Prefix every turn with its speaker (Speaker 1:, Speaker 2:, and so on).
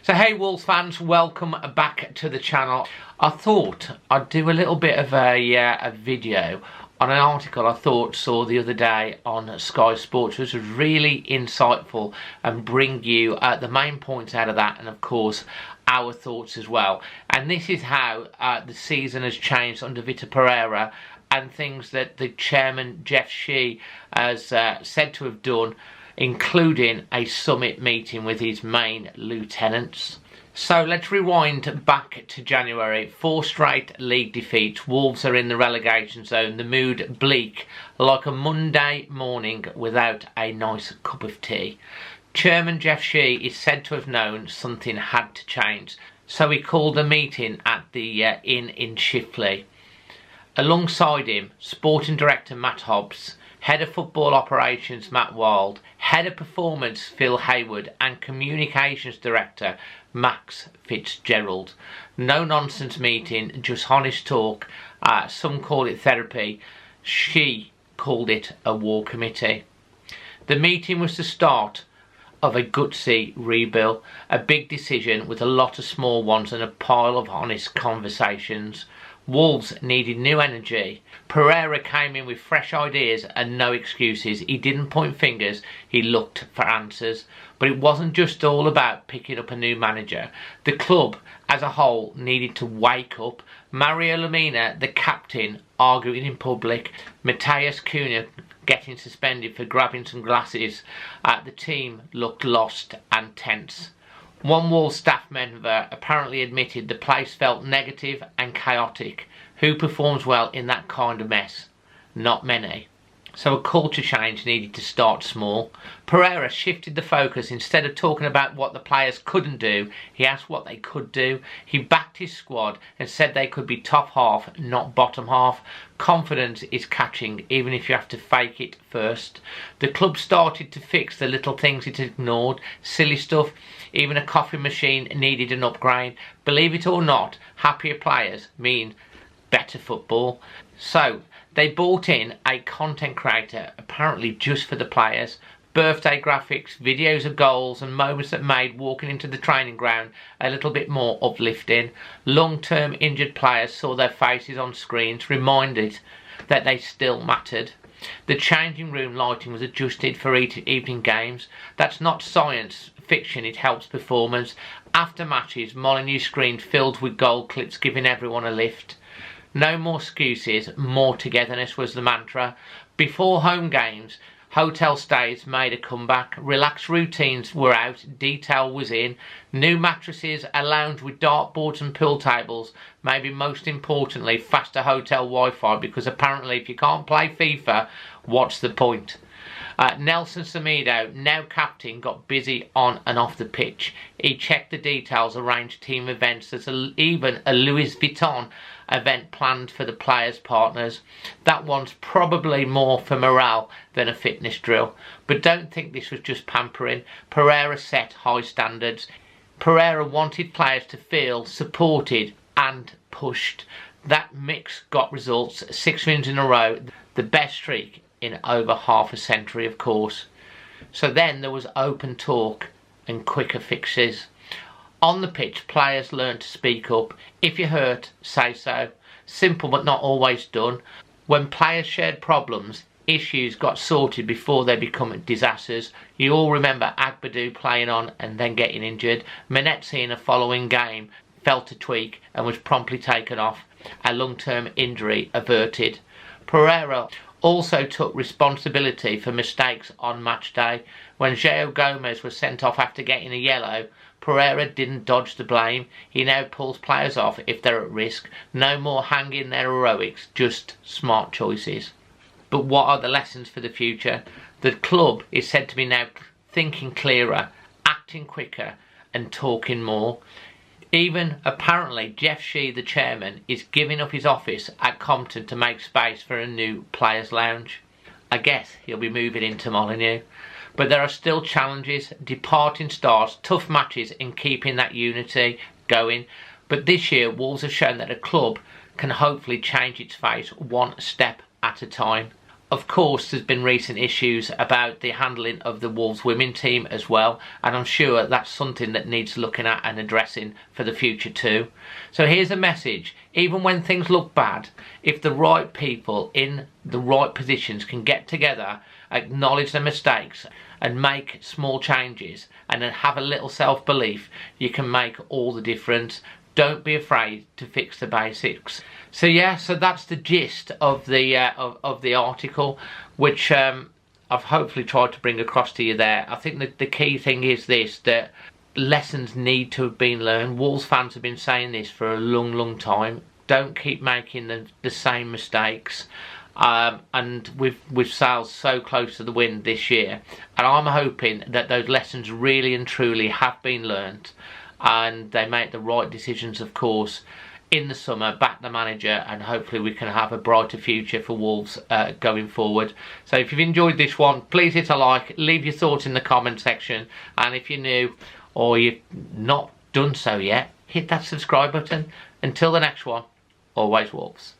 Speaker 1: So hey Wolves fans, welcome back to the channel. I thought I'd do a little bit of a video on an article I saw the other day on Sky Sports, which was really insightful, and bring you the main points out of that, and of course our thoughts as well. And this is how the season has changed under Vitor Pereira, and things that the chairman Jeff Shee has said to have done, including a summit meeting with his main lieutenants. So let's rewind back to January. 4 straight league defeats. Wolves are in the relegation zone. The mood bleak, like a Monday morning without a nice cup of tea. Chairman Jeff Shee is said to have known something had to change, so he called a meeting at the inn in Chifley. Alongside him, sporting director Matt Hobbs, head of football operations Matt Wild, head of performance Phil Hayward, and communications director Max Fitzgerald. No nonsense meeting, just honest talk. Some call it therapy. She called it a war committee. The meeting was the start of a gutsy rebuild, a big decision with a lot of small ones and a pile of honest conversations. Wolves needed new energy. Pereira came in with fresh ideas and no excuses. He didn't point fingers, he looked for answers. But it wasn't just all about picking up a new manager. The club as a whole needed to wake up. Mario Lemina, the captain, arguing in public. Matheus Cunha getting suspended for grabbing some glasses. The team looked lost and tense. One Wolves staff member apparently admitted the place felt negative and chaotic. Who performs well in that kind of mess? Not many. So a culture change needed to start small. Pereira shifted the focus. Instead of talking about what the players couldn't do, he asked what they could do. He backed his squad and said they could be top half, not bottom half. Confidence is catching, even if you have to fake it first. The club started to fix the little things it ignored. Silly stuff. Even a coffee machine needed an upgrade. Believe it or not, happier players mean better football. So they brought in a content creator, apparently just for the players. Birthday graphics, videos of goals and moments that made walking into the training ground a little bit more uplifting. Long-term injured players saw their faces on screens, reminded that they still mattered. The changing room lighting was adjusted for evening games. That's not science fiction, it helps performance. After matches, Molyneux screens filled with goal clips, giving everyone a lift. No more excuses, more togetherness was the mantra. Before home games, hotel stays made a comeback. Relaxed routines were out, detail was in. New mattresses, a lounge with dartboards and pool tables. Maybe most importantly, faster hotel Wi-Fi, because apparently if you can't play FIFA, what's the point? Nelson Semedo, now captain, got busy on and off the pitch. He checked the details, arranged team events. There's even a Louis Vuitton event planned for the players' partners. That one's probably more for morale than a fitness drill. But don't think this was just pampering. Pereira set high standards. Pereira wanted players to feel supported and pushed. That mix got results. 6 wins in a row, the best streak in over half a century, of course. So then there was open talk and quicker fixes. On the pitch, players learned to speak up. If you're hurt, say so. Simple but not always done. When players shared problems, issues got sorted before they become disasters. You all remember Agbadou playing on and then getting injured. Menezes in a following game felt a tweak and was promptly taken off. A long-term injury averted. Pereira also took responsibility for mistakes on match day. When João Gomes was sent off after getting a yellow, Pereira didn't dodge the blame. He now pulls players off if they're at risk. No more hanging their heroics, just smart choices. But what are the lessons for the future? The club is said to be now thinking clearer, acting quicker and talking more. Even apparently Jeff Shee, the chairman, is giving up his office at Compton to make space for a new players' lounge. I guess he'll be moving into Molyneux. But there are still challenges, departing stars, tough matches in keeping that unity going. But this year, Wolves have shown that a club can hopefully change its face one step at a time. Of course, there's been recent issues about the handling of the Wolves women team as well, and I'm sure that's something that needs looking at and addressing for the future too. So here's a message: even when things look bad, if the right people in the right positions can get together, acknowledge their mistakes and make small changes, and then have a little self-belief, you can make all the difference. Don't be afraid to fix the basics. So yeah, so that's the gist of the article, which I've hopefully tried to bring across to you there. I think that the key thing is this, that lessons need to have been learned. Wolves fans have been saying this for a long time. Don't keep making the same mistakes. And we've sailed so close to the win this year, and I'm hoping that those lessons really and truly have been learnt, and they make the right decisions, of course, in the summer, back the manager, and hopefully we can have a brighter future for Wolves going forward. So if you've enjoyed this one, please hit a like, leave your thoughts in the comment section, and if you're new or you've not done so yet, hit that subscribe button. Until the next one, always Wolves.